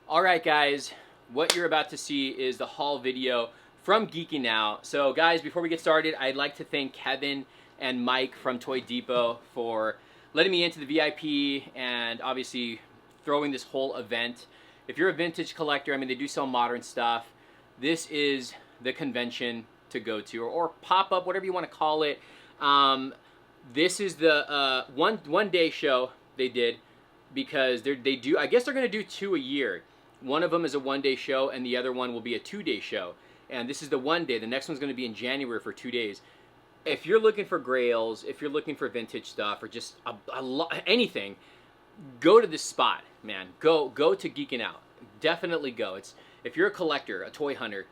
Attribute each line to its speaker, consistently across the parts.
Speaker 1: All right, guys, what you're about to see is the haul video from Geeking Now. So, guys, before we get started, I'd like to thank Kevin and Mike from Toy Depot for letting me into the VIP and obviously throwing this whole event. If you're a vintage collector, I mean, they do sell modern stuff. This is the convention to go to, or pop-up, whatever you want to call it. This is the one day show they did, because I guess they're going to do 2 a year. One of them is a 1 day show, and the other one will be a 2 day show. And this is the 1 day. The next one's going to be in January for 2 days. If you're looking for Grails, if you're looking for vintage stuff, or just anything, go to this spot, man. Go to Geeking Out. Definitely go. If you're a collector, a toy hunter,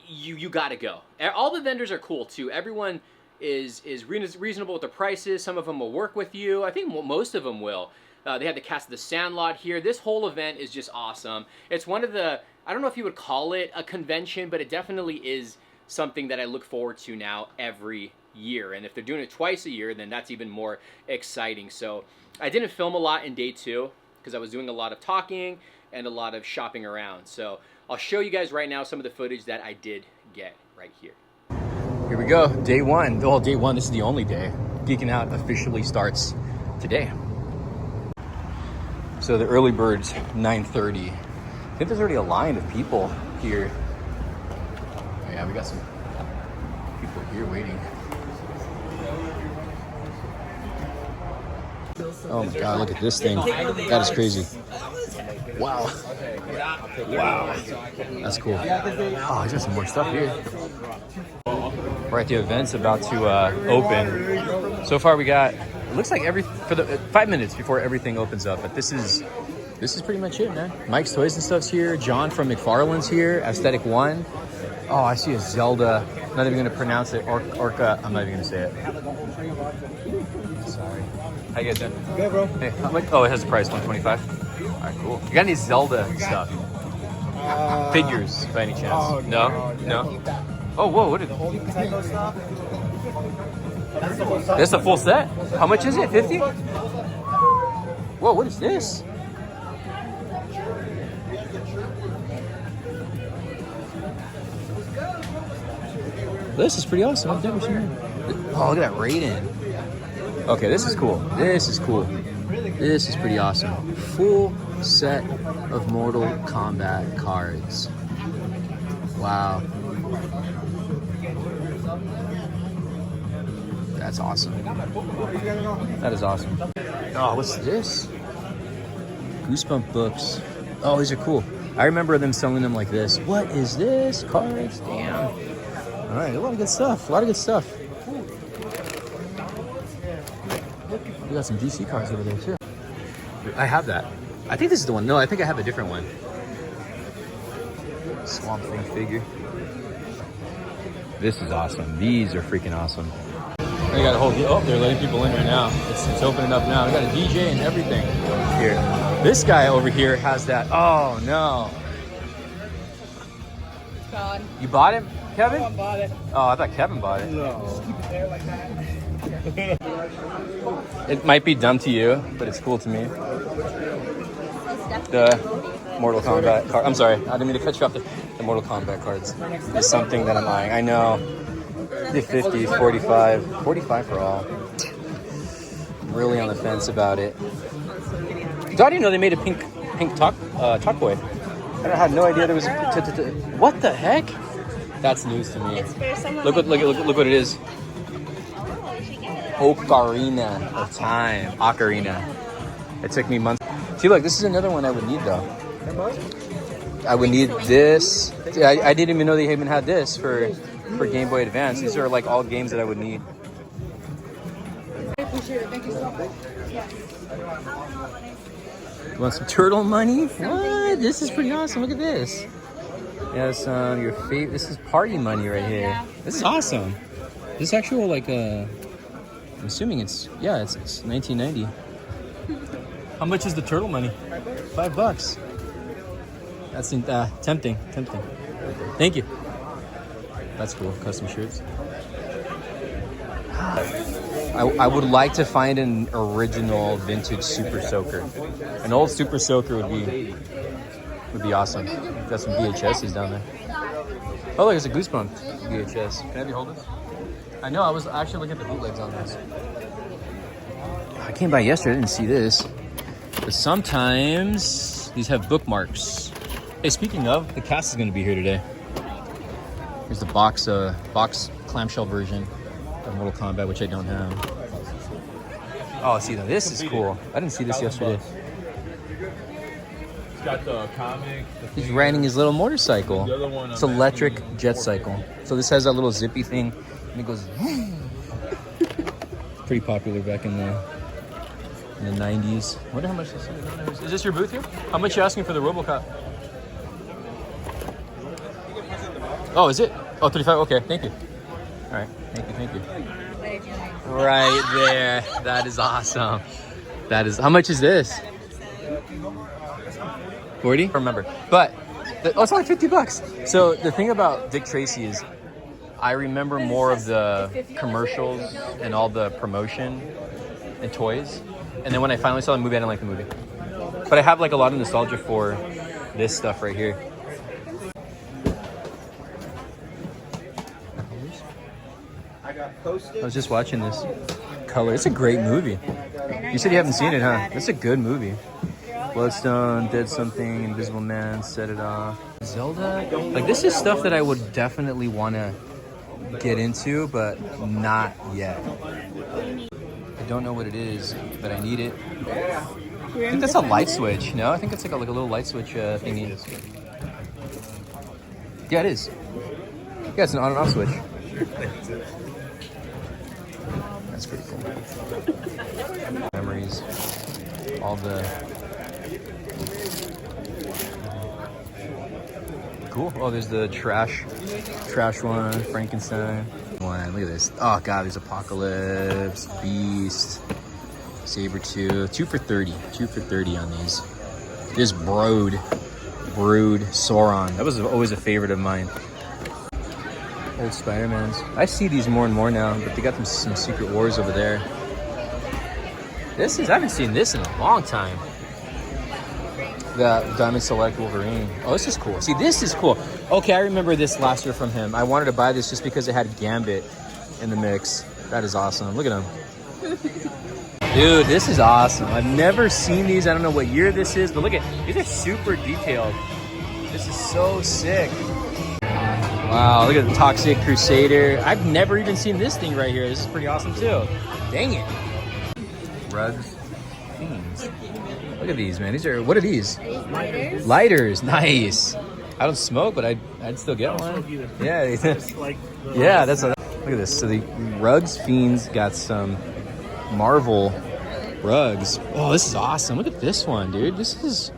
Speaker 1: you got to go. All the vendors are cool too. Everyone is reasonable with the prices. Some of them will work with you. I think most of them will. They have the cast of the Sandlot here. This whole event is just awesome. It's one of the, I don't know if you would call it a convention, but it definitely is something that I look forward to now every year. And if they're doing it twice a year, then that's even more exciting. So I didn't film a lot in day 2 because I was doing a lot of talking and a lot of shopping around. So I'll show you guys right now some of the footage that I did get right here. Here we go, day 1. Well, day 1, this is the only day. Geeking Out officially starts today. So the early bird's 9:30. I think there's already a line of people here. Oh yeah, we got some people here waiting. Oh my God, look at this thing. That is crazy. Wow. Wow. That's cool. Oh, I got some more stuff here. Right, the event's about to open. So far we got, it looks like for the 5 minutes before everything opens up, but this is pretty much it, man. Mike's Toys and Stuff's here. John from McFarlane's here. Aesthetic One. Oh, I see a Zelda. I'm not even gonna pronounce it. Orca. I'm not even gonna say it. Sorry. How you guys doing?
Speaker 2: Good, bro.
Speaker 1: Hey, how much? Oh, it has a price, $125. All right, cool. You got any Zelda stuff? Figures, by any chance?
Speaker 2: Oh,
Speaker 1: No. Oh, whoa! What is? That's the full set. How much is it? 50? Whoa! What is this? This is pretty awesome. I've never seen it. Oh, look at that Raiden. Okay, this is cool. This is cool. This is pretty awesome. Full set of Mortal Kombat cards. Wow. That's awesome. That is awesome. Oh, what's this? Goosebump books. Oh, these are cool. I remember them selling them like this. What is this? Cards? Damn. All right, a lot of good stuff. We got some DC cards over there too. I have that. I think this is the one. No, I think I have a different one. Swamp Thing figure. This is awesome. These are freaking awesome. We got a whole, oh, they're letting people in right now. It's opening up now. We got a DJ and everything here. This guy over here has that. Oh no.
Speaker 3: It's gone.
Speaker 1: You bought it, Kevin?
Speaker 3: I bought it.
Speaker 1: Oh, I thought Kevin bought it.
Speaker 2: No.
Speaker 1: It might be dumb to you, but it's cool to me. The Mortal Kombat card. I'm sorry, I didn't mean to cut you off. The Mortal Kombat cards is something that I'm eyeing. I know. The 50, 45, 45 for all. I'm really on the fence about it. I didn't know they made a pink talk boy. I had no idea there was. What the heck? That's news to me. Look what it is. Ocarina of Time. Ocarina. It took me months. See, look, this is another one I would need though. I would need this. I didn't even know they even had this for Game Boy Advance. These are like all games that I would need.
Speaker 3: I appreciate it. Thank you so much.
Speaker 1: You want some turtle money? What? This is pretty awesome. Look at this. Yes, your favorite. This is party money right here. This is awesome. This is actual like I'm assuming it's 1990. How much is the turtle money? $5. That's tempting. Thank you. That's cool. Custom shirts. I would like to find an original vintage Super Soaker. An old Super Soaker would be awesome. Got some VHSs down there. Oh, look, there's a Goosebumps VHS. Can I have you hold this? I know, I was actually looking at the bootlegs on this. I came by yesterday, I didn't see this. But sometimes these have bookmarks. Hey, speaking of, the cast is going to be here today. Here's the box clamshell version of Mortal Kombat, which I don't have. Oh, see, now this is cool. I didn't see this yesterday.
Speaker 2: It's got the comic.
Speaker 1: He's riding his little motorcycle. It's electric jet cycle. So this has that little zippy thing, and it goes. Pretty popular back in the 90s. I wonder how much this is. Is this your booth here? How much are you asking for the RoboCop? Oh, is it? Oh, 35. Okay, thank you. All right, thank you. Right there. That is awesome. That is. How much is this? 40? I don't remember. But it's only $50. So the thing about Dick Tracy is, I remember more of the commercials and all the promotion and toys. And then when I finally saw the movie, I didn't like the movie. But I have like a lot of nostalgia for this stuff right here. I was just watching this. Color. It's a great movie. You said you haven't seen it, huh? It's a good movie. Bloodstone, Dead Something, Invisible Man, Set It Off. Zelda? Like, this is stuff that I would definitely want to get into, but not yet. I don't know what it is, but I need it. I think that's a light switch. No, I think it's like a little light switch thingy. Yeah, it is. Yeah, it's an on and off switch. That's pretty cool. Memories. All the... Cool. Oh, there's the trash one, Frankenstein one. Look at this. Oh god, there's Apocalypse, Beast, Sabretooth. 2 for 30. 2 for 30 on these. There's Brood, Sauron. That was always a favorite of mine. Old Spider-Mans. I see these more and more now, but they got some Secret Wars over there. I haven't seen this in a long time. The Diamond Select Wolverine. Oh, this is cool. See, this is cool. Okay, I remember this last year from him. I wanted to buy this just because it had Gambit in the mix. That is awesome. Look at him. Dude, this is awesome. I've never seen these. I don't know what year this is, but look at, these are super detailed. This is so sick. Wow, look at the Toxic Crusader. I've never even seen this thing right here. This is pretty awesome too. Dang it. Rugs. Fiends. Look at these, man. What are these?
Speaker 3: Lighters.
Speaker 1: Lighters. Nice. I don't smoke, but I'd still get one. Yeah. Yeah, look at this. So the Rugs Fiends got some Marvel rugs. Oh, this is awesome. Look at this one, dude. This is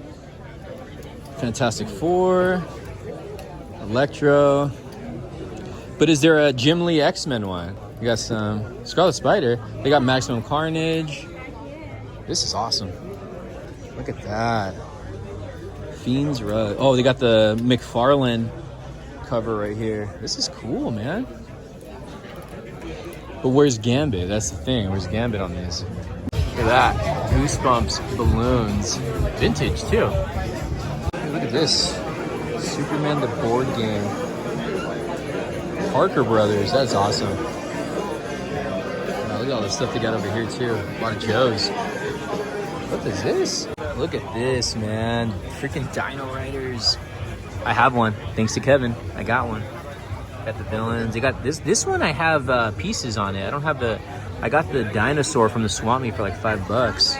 Speaker 1: Fantastic Four, Electro. But is there a Jim Lee X-Men one? We got some Scarlet Spider. They got Maximum Carnage. This is awesome. Look at that. Fiends rug. Oh, they got the McFarlane cover right here. This is cool, man. But where's Gambit? That's the thing. Where's Gambit on these? Look at that. Goosebumps balloons. Vintage, too. Hey, look at this. Superman the board game. Parker Brothers. That's awesome. Wow, look at all the stuff they got over here, too. A lot of Joes. What is this? Look at this, man. Freaking Dino Riders. I have one. Thanks to Kevin. I got one. Got the villains. They got this one I have pieces on it. I don't have the... I got the dinosaur from the Swap Meet for like $5.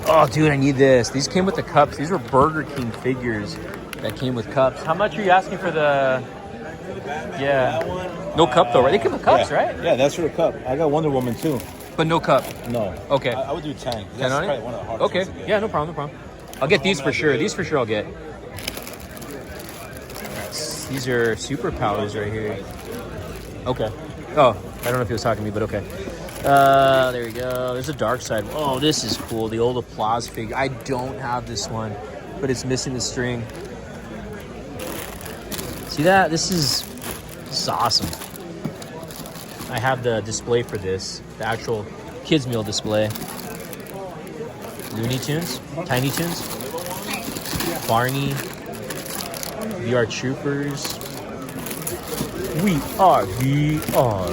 Speaker 1: Oh, dude, I need this. These came with the cups. These were Burger King figures that came with cups. How much are you asking for the... Yeah. No cup though, right? They came with cups, right?
Speaker 2: Yeah, that's for the cup. I got Wonder Woman too.
Speaker 1: But no cup.
Speaker 2: No.
Speaker 1: Okay.
Speaker 2: I would do 10.
Speaker 1: 10 on it?
Speaker 2: One of the hardest ones to get.
Speaker 1: Yeah, no problem. I'll get these for sure. These for sure I'll get. These are superpowers right here. Okay. Oh, I don't know if he was talking to me, but okay. There we go. There's a dark side. Oh, this is cool. The old Applause figure. I don't have this one, but it's missing the string. See that? This is awesome. I have the display for this, the actual kids meal display. Looney Tunes, Tiny Toons, Barney, VR Troopers. We are VR.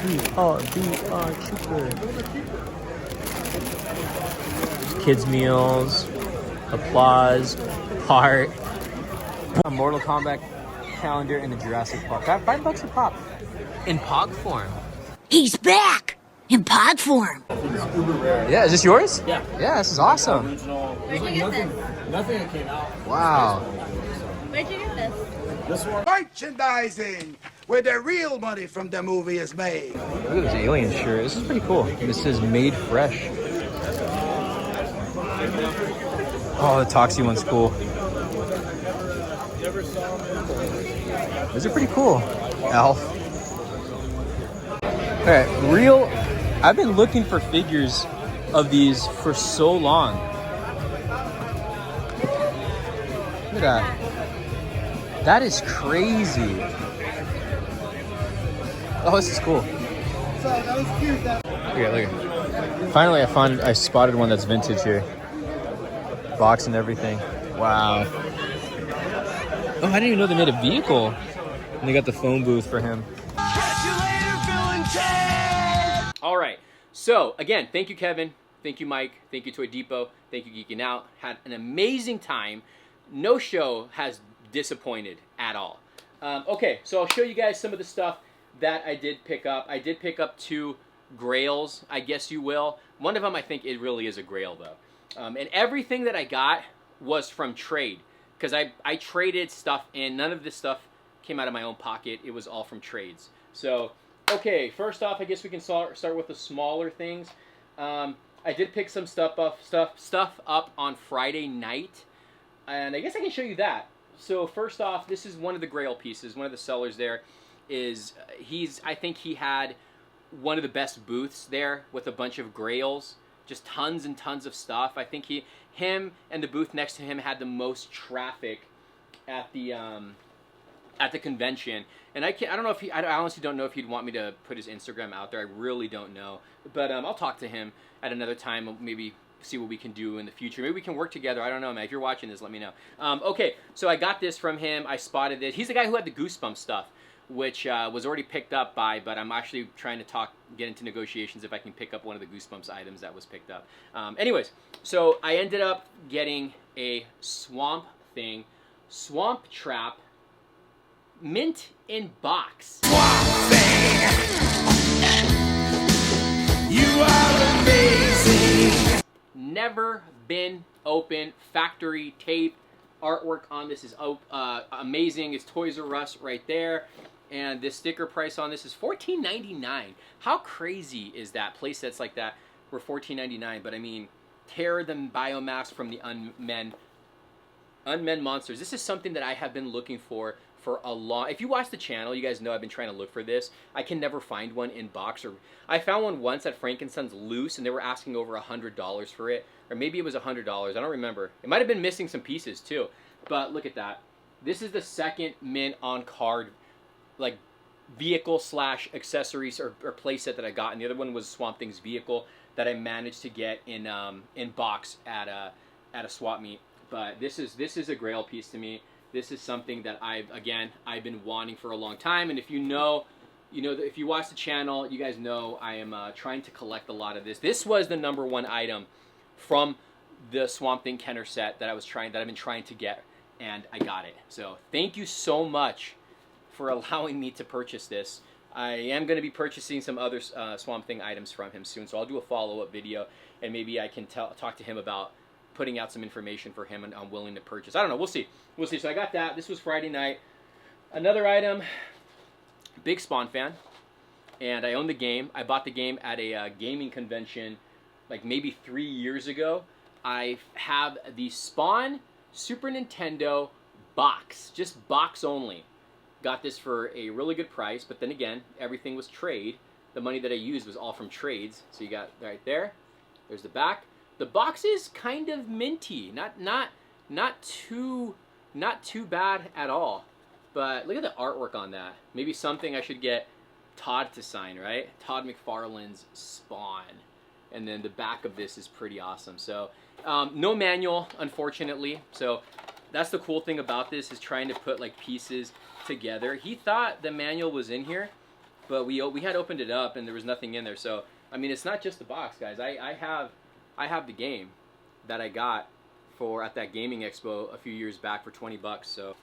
Speaker 1: We are VR Trooper. Kids meals, applause, part. A Mortal Kombat calendar in the Jurassic Park. $5 a pop. In Pog form.
Speaker 4: He's back in pod form.
Speaker 1: Yeah, is this yours?
Speaker 2: Yeah.
Speaker 1: Yeah, this is awesome.
Speaker 2: Original.
Speaker 4: Where'd you get this?
Speaker 2: Nothing that came out.
Speaker 1: Wow.
Speaker 4: Where'd you get this?
Speaker 2: This one.
Speaker 5: Merchandising, where the real money from the movie is made.
Speaker 1: Look at this alien shirt. This is pretty cool. This is made fresh. Oh, the Toxie one's cool. These are pretty cool. Alf. Alright, I've been looking for figures of these for so long. Look at that. That is crazy. Oh, this is cool. Look at. Finally, I spotted one that's vintage here. Box and everything. Wow. Oh, I didn't even know they made a vehicle. And they got the phone booth for him. All right. So, again, thank you, Kevin. Thank you, Mike. Thank you, Toy Depot. Thank you, Geeking Out. Had an amazing time. No show has disappointed at all. Okay, so I'll show you guys some of the stuff that I did pick up. I did pick up 2 Grails, I guess you will. One of them, I think it really is a Grail, though. And everything that I got was from trade. Because I traded stuff in. None of this stuff came out of my own pocket. It was all from trades. So, okay, first off, I guess we can start with the smaller things. I did pick some stuff up on Friday night. And I guess I can show you that. So first off, this is one of the Grail pieces. One of the sellers there is, I think he had one of the best booths there with a bunch of Grails. Just tons and tons of stuff. I think him and the booth next to him had the most traffic at the convention. And I don't know if I honestly don't know if he'd want me to put his Instagram out there. I really don't know. But I'll talk to him at another time. Maybe see what we can do in the future. Maybe we can work together. I don't know, man. If you're watching this, let me know. Okay, so I got this from him. I spotted it. He's the guy who had the Goosebumps stuff, which was already picked up but I'm actually trying to get into negotiations if I can pick up one of the Goosebumps items that was picked up. Anyways, so I ended up getting a Swamp Trap, mint in box.
Speaker 5: Swamp Thing, you are amazing.
Speaker 1: Never been open. Factory tape. Artwork on this is amazing. It's Toys R Us right there. And this sticker price on this is $14.99. How crazy is that? Playsets like that were $14.99. But I mean, tear the biomass from the unmen monsters. This is something that I have been looking for a long... If you watch the channel, you guys know I've been trying to look for this. I can never find one in box. Or I found one once at Frankenstein's loose, and they were asking over $100 for it. Or maybe it was $100. I don't remember. It might have been missing some pieces, too. But look at that. This is the second mint on card, like, vehicle / accessories or playset that I got. And the other one was Swamp Thing's vehicle that I managed to get in box at a swap meet. But this is a Grail piece to me. This is something that I've been wanting for a long time. And if you know, if you watch the channel, you guys know I am trying to collect a lot of this. This was the #1 item from the Swamp Thing Kenner set that I've been trying to get, and I got it. So thank you so much for allowing me to purchase this. I am going to be purchasing some other Swamp Thing items from him soon, so I'll do a follow-up video, and maybe I can talk to him about putting out some information for him, and I'm willing to purchase. I don't know. We'll see. We'll see. So I got that. This was Friday night. Another item, big Spawn fan, and I own the game. I bought the game at a gaming convention like maybe 3 years ago. I have the Spawn Super Nintendo box, just box only. Got this for a really good price, but then again, everything was trade. The money that I used was all from trades. So you got right there. There's the back. The box is kind of minty, not too bad at all. But look at the artwork on that. Maybe something I should get Todd to sign, right? Todd McFarlane's Spawn. And then the back of this is pretty awesome. So no manual, unfortunately. So that's the cool thing about this, is trying to put like pieces together. He thought the manual was in here, but we had opened it up and there was nothing in there. So I mean, it's not just the box, guys. I have the game that I got at that gaming expo a few years back for 20 bucks. So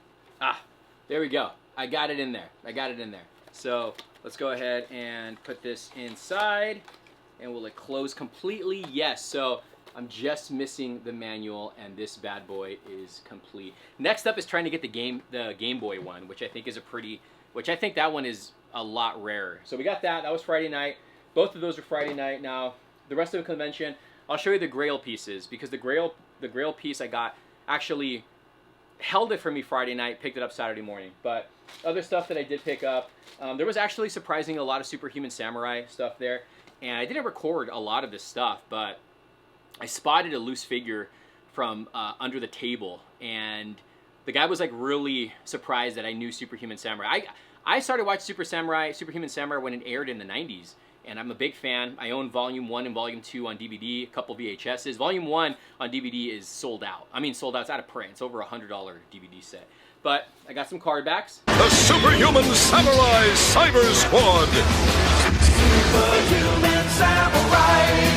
Speaker 1: there we go. I got it in there. So let's go ahead and put this inside. And will it close completely? Yes. So I'm just missing the manual, and this bad boy is complete. Next up is trying to get the Game Boy one, which I think that one is a lot rarer. So we got that. That was Friday night. Both of those were Friday night. Now the rest of the convention, I'll show you the Grail pieces, because the Grail piece I got actually held it for me Friday night, picked it up Saturday morning. But other stuff that I did pick up, there was actually surprisingly a lot of Superhuman Samurai stuff there. And I didn't record a lot of this stuff, but I spotted a loose figure from under the table, and the guy was like really surprised that I knew Superhuman Samurai. I started watching Superhuman Samurai when it aired in the 90s, and I'm a big fan. I own Volume 1 and Volume 2 on DVD, a couple VHSs. Volume 1 on DVD is sold out. I mean, sold out, it's out of print. It's over $100 DVD set. But I got some card backs.
Speaker 6: The Superhuman Samurai Cyber Squad! Superhuman Samurai!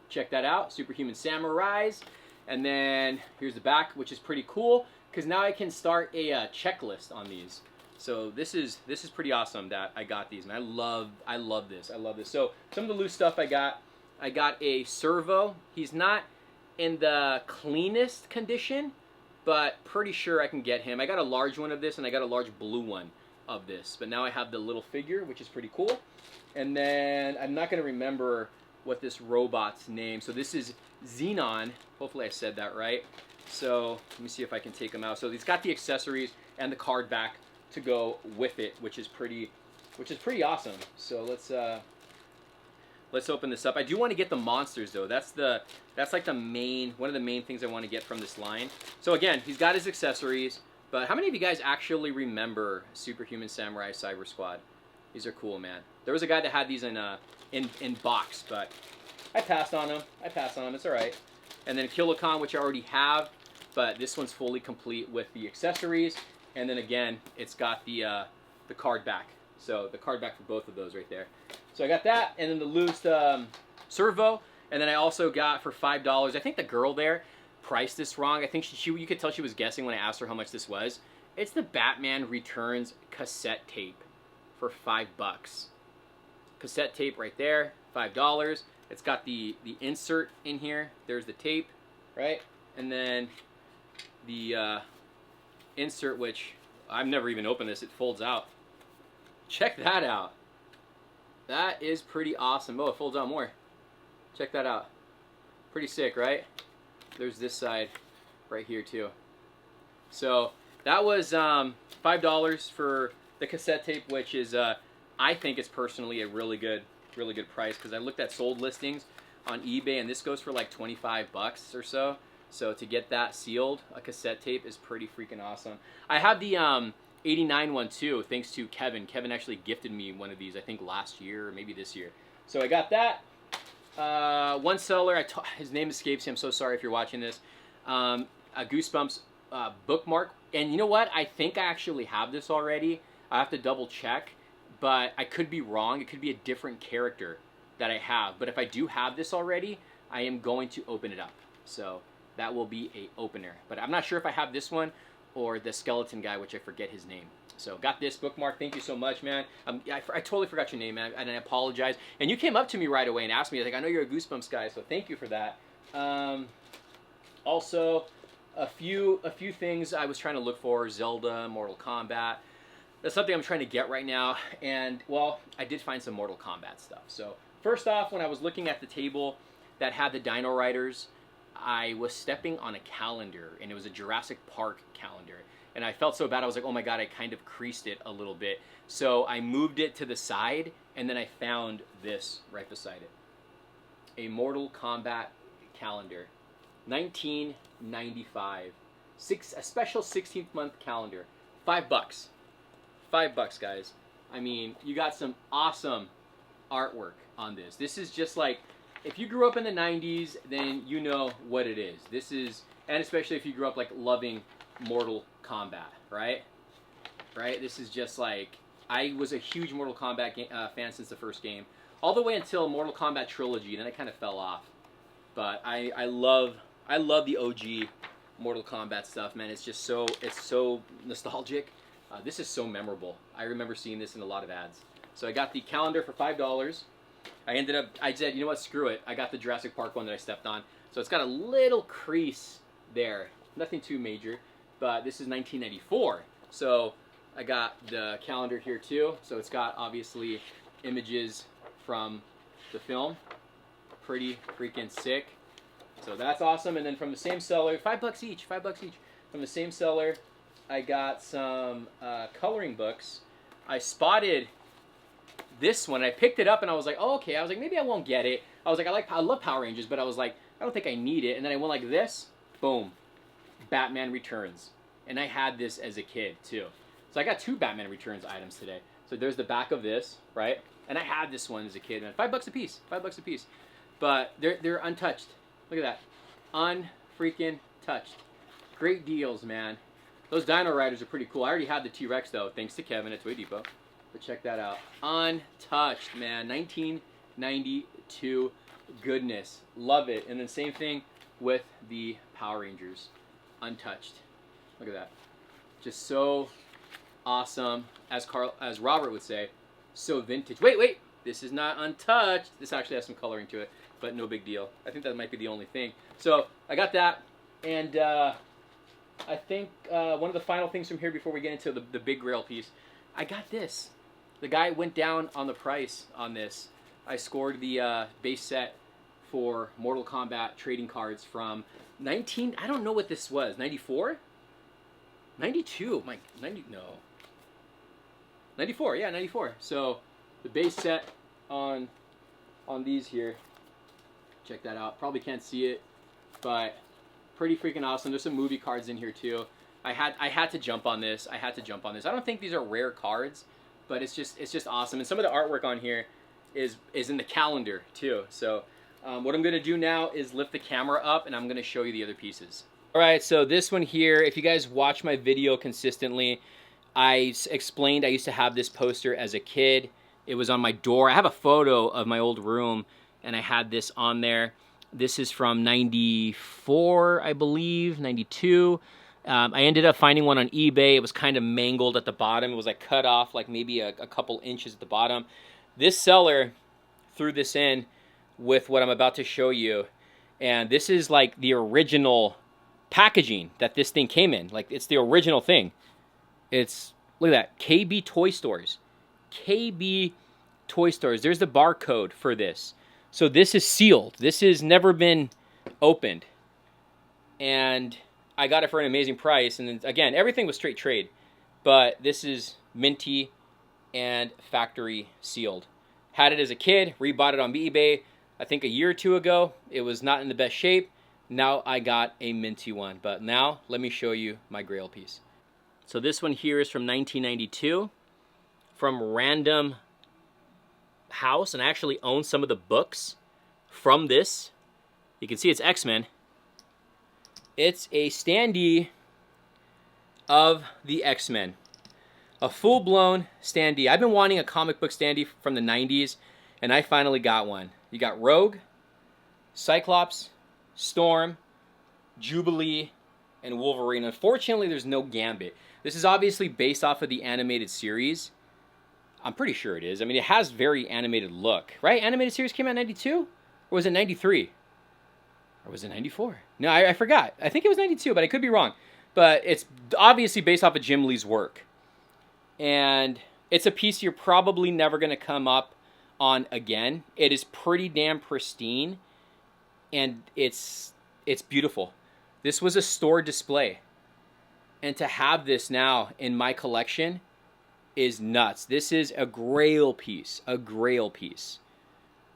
Speaker 1: Check that out, Superhuman Samurais. And then here's the back, which is pretty cool, because now I can start a checklist on these. So this is pretty awesome that I got these, and I love this. So some of the loose stuff I got a Servo. He's not in the cleanest condition, but pretty sure I can get him. I got a large one of this, and I got a large blue one of this. But now I have the little figure, which is pretty cool. And then I'm not going to remember what this robot's name. So this is Xenon. Hopefully I said that right. So let me see if I can take him out. So he's got the accessories and the card back to go with it, which is pretty awesome. So let's open this up. I do want to get the monsters though. That's like one of the main things I want to get from this line. So again, he's got his accessories, but how many of you guys actually remember Superhuman Samurai Cyber Squad? These are cool, man. There was a guy that had these in box, but I passed on them. It's all right. And then Kilocon, which I already have, but this one's fully complete with the accessories. And then again, it's got the card back. So the card back for both of those right there. So I got that, and then the loose Servo, and then I also got for $5. I think the girl there priced this wrong. I think you could tell she was guessing when I asked her how much this was. It's the Batman Returns cassette tape for $5. Cassette tape right there, $5. It's got the insert in here. There's the tape, right? And then the insert, which I've never even opened this. It folds out. Check that out. That is pretty awesome. Oh, it folds out more. Check that out. Pretty sick, right? There's this side right here too. So that was $5 for the cassette tape, which is I think it's personally a really good price, because I looked at sold listings on eBay and this goes for like 25 bucks or so. So to get that sealed, a cassette tape is pretty freaking awesome. I have the 89 one too, thanks to Kevin. Kevin actually gifted me one of these, I think last year or maybe this year. So I got that. One seller, his name escapes me, I'm so sorry if you're watching this. A Goosebumps bookmark. And you know what? I think I actually have this already. I have to double check, but I could be wrong. It could be a different character that I have. But if I do have this already, I am going to open it up. So that will be a opener. But I'm not sure if I have this one or the skeleton guy, which I forget his name. So got this bookmark. Thank you so much, man. I totally forgot your name, man, and I apologize. And you came up to me right away and asked me, like, I know you're a Goosebumps guy, so thank you for that. Also, a few things I was trying to look for: Zelda, Mortal Kombat. That's something I'm trying to get right now. And well, I did find some Mortal Kombat stuff. So first off, when I was looking at the table that had the Dino Riders, I was stepping on a calendar, and it was a Jurassic Park calendar. And I felt so bad, I was like, oh my god, I kind of creased it a little bit. So I moved it to the side, and then I found this right beside it. A Mortal Kombat calendar. 1995. A special 16th month calendar. $5. $5, guys. I mean, you got some awesome artwork on this. This is just like, if you grew up in the 90s, then you know what it is. This is, and especially if you grew up like loving Mortal Kombat, right? Right? This is just like, I was a huge Mortal Kombat fan since the first game, all the way until Mortal Kombat Trilogy, then I kind of fell off. But I love the OG Mortal Kombat stuff, man. It's just so nostalgic. This is so memorable. I remember seeing this in a lot of ads. So I got the calendar for $5. I said, you know what, screw it. I got the Jurassic Park one that I stepped on. So it's got a little crease there. Nothing too major, but this is 1994. So I got the calendar here too. So it's got obviously images from the film. Pretty freaking sick. So that's awesome. And then from the same seller, $5 each, $5 each. From the same seller, I got some coloring books. I spotted this one. I picked it up and I was like, oh, okay. I was like, maybe I won't get it. I was like, I love Power Rangers, but I was like, I don't think I need it. And then I went like this, boom, Batman Returns. And I had this as a kid too. So I got 2 Batman Returns items today. So there's the back of this, right? And I had this one as a kid, man. $5 a piece, $5 a piece. But they're untouched. Look at that, unfreaking touched. Great deals, man. Those Dino Riders are pretty cool. I already had the T-Rex though, thanks to Kevin at Toy Depot. But check that out, untouched, man. 1992 goodness, love it. And then same thing with the Power Rangers, untouched. Look at that, just so awesome. As Robert would say, so vintage. Wait, this is not untouched. This actually has some coloring to it, but no big deal. I think that might be the only thing. So I got that, and I think one of the final things from here before we get into the big Grail piece, I got this. The guy went down on the price on this. I scored the base set for Mortal Kombat trading cards from I don't know what this was, 94? 92, 94, yeah, 94. So the base set on these here, check that out. Probably can't see it, but pretty freaking awesome. There's some movie cards in here too. I had to jump on this. I don't think these are rare cards, but it's just awesome. And some of the artwork on here is in the calendar too. So what I'm gonna do now is lift the camera up and I'm gonna show you the other pieces. All right, so this one here, if you guys watch my video consistently, I explained I used to have this poster as a kid. It was on my door. I have a photo of my old room and I had this on there. This is from 94, I believe, 92. I ended up finding one on eBay. It was kind of mangled at the bottom. It was like cut off like maybe a couple inches at the bottom. This seller threw this in with what I'm about to show you. And this is like the original packaging that this thing came in. Like, it's the original thing. It's, look at that, KB Toy Stores. KB Toy Stores. There's the barcode for this. So this is sealed. This has never been opened. And I got it for an amazing price. And then, again, everything was straight trade. But this is minty and factory sealed. Had it as a kid, rebought it on eBay, I think a year or two ago. It was not in the best shape. Now I got a minty one. But now, let me show you my Grail piece. So this one here is from 1992. From Random House. And I actually own some of the books from this. You can see it's X-Men. It's a standee of the X-Men. A full-blown standee. I've been wanting a comic book standee from the 90s, and I finally got one. You got Rogue, Cyclops, Storm, Jubilee, and Wolverine. Unfortunately, there's no Gambit. This is obviously based off of the animated series. I'm pretty sure it is. I mean, it has very animated look, right? Animated series came out in 92? Or was it 93? Or was it 94? No, I forgot. I think it was 92, but I could be wrong. But it's obviously based off of Jim Lee's work. And it's a piece you're probably never going to come up on again. It is pretty damn pristine. And it's beautiful. This was a store display. And to have this now in my collection is nuts. This is a Grail piece. A Grail piece.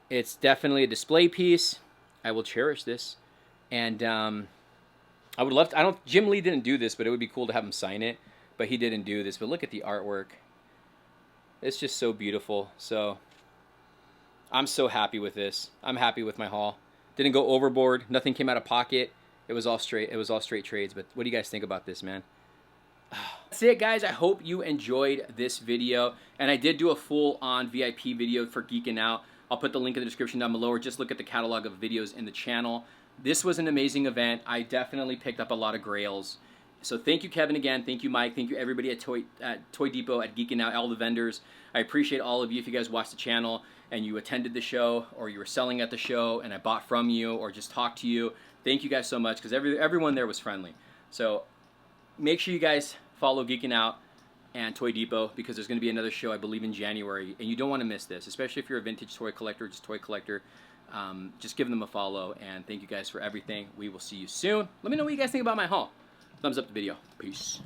Speaker 1: It's definitely a display piece. I will cherish this. And I would love to, Jim Lee didn't do this, but it would be cool to have him sign it. But he didn't do this. But look at the artwork. It's just so beautiful. So I'm so happy with this. I'm happy with my haul. Didn't go overboard. Nothing came out of pocket. It was all straight. It was all straight trades. But what do you guys think about this, man? That's it, guys. I hope you enjoyed this video. And I did do a full-on VIP video for Geeking Out. I'll put the link in the description down below, or just look at the catalog of videos in the channel. This was an amazing event. I definitely picked up a lot of grails. So thank you, Kevin, again. Thank you, Mike. Thank you, everybody at Toy Depot, at Geeking Out, all the vendors. I appreciate all of you. If you guys watched the channel and you attended the show, or you were selling at the show and I bought from you or just talked to you, thank you guys so much, because everyone there was friendly. So make sure you guys follow Geeking Out and Toy Depot, because there's going to be another show, I believe, in January, and you don't want to miss this, especially if you're a vintage toy collector, just toy collector. Just give them a follow, and thank you guys for everything. We will see you soon. Let me know what you guys think about my haul. Thumbs up the video. Peace.